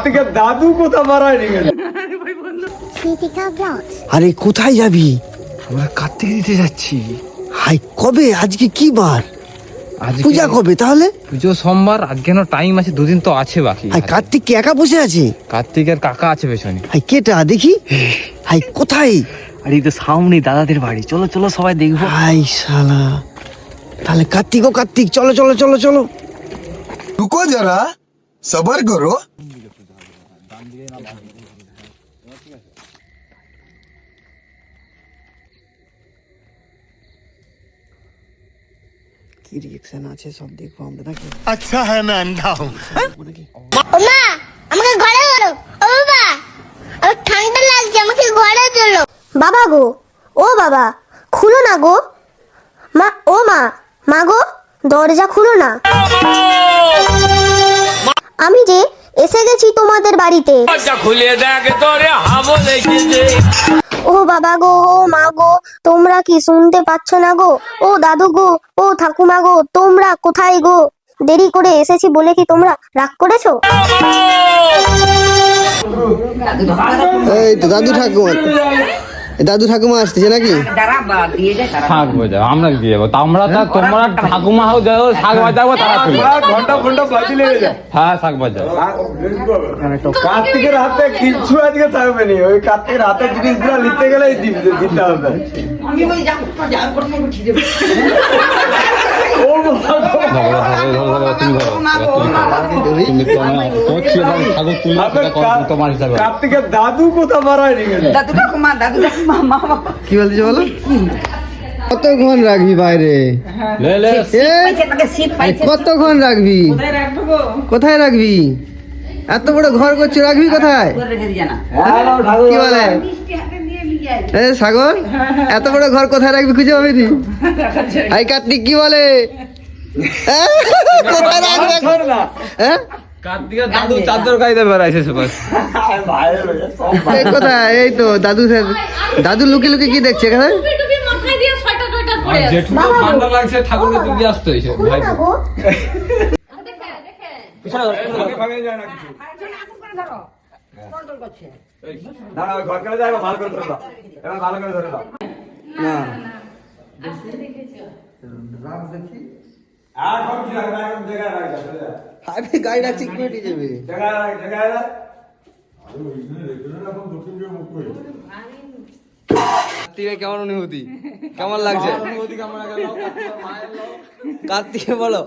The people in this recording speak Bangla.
কার্তিকের দাদু কোথা মারায় নিয়ে গেল। আরে কোথায় যাবি? আমরা কার্তিক দিতে যাচ্ছি। হাই কবে? আজকে কি বার? আজকে পূজা কবে তাহলে? পুজো সোমবার, আজকে না টাইম আছে, দুদিন তো আছে বাকি। হাই কার্তিক কি একা বসে আছে? কার্তিকের কাকা আছে পেছনে। হাই কেটা দেখি। হাই কোথায়? আর এই তো সামনে দাদাদের বাড়ি, চলো চলো সবাই দেখবো। হাই শালা, তাহলে কার্তিক ও কার্তিক চলো চলো চলো চলো। रुको जरा सबर करो। কি রিঅ্যাকশন আছে সব দেখবো আমরা নাকি। अच्छा है मैं अंधा हूँ। ওমা আমাকে ঘরে চলো। ও বাবা আমার ঠান্ডা লাগছে, আমাকে ঘরে চলো। বাবা গো, ও বাবা খুলো না গো। মা, ও মা, মা গো দরজা খুলো না। আমি যে এসে গেছি তোমাদের বাড়িতে। ও বাবা গো, ও মা গো, তোমরা কি শুনতে পাচ্ছ না গো? ও দাদু গো, ও ঠাকুমা গো, তোমরা কোথায় গো? দেরি করে এসেছি বলে কি তোমরা রাগ করেছো? এই তো দাদু ঠাকুমা, দাদু ঠাকুমা আসতেছে নাকি? শাক বাজাও, আমরা দিয়ে যাবো। তোমরা ঠাকুমা হোক, যাও শাক বাজাবো তারা চলে যাবে। ঘন্টা ঘন্টা বাজি লেগে যায়। হ্যাঁ শাক বাজাও। কার্তিকের হাতে কিচ্ছু আজকে থাকবে না। ওই কার্তিকের হাতে জিনিসগুলো নিতে গেলেই দিতে হবে। ও কার্তিকের দাদু কোথা মারায় নিয়ে গেল। কি বলতে বলো? কতক্ষণ রাখবি বাইরে? কতক্ষণ রাখবি? কোথায় রাখবি? এত বড় ঘর করছো, রাখবি কোথায়? কি বলে এ সাগর, এত বড় ঘর কোথায় রাখবি খুঁজে পাবি নি? আই কার্তিক কি বলে? কোথায় রাখবে? হ্যাঁ কার্তিকের দাদু চাদর গাইতে বেড়াইছে সবাই। কোথায়? এই তো দাদু, দাদু লুকি লুকি কি দেখছে এখানে? যেটুকু ঠান্ডা লাগছে ঠাকুরকে তুলে আসতে হয়েছে ভাই। ঘর করে যাই, ভালো করে ধরে দাও, এবার ভালো করে ধরে দাও। আরে গাড়িটা ঠিক করে দিয়ে যাবে। কার্তিকের কেমন অনুভূতি, কেমন লাগছে? কার্তিকে বলো।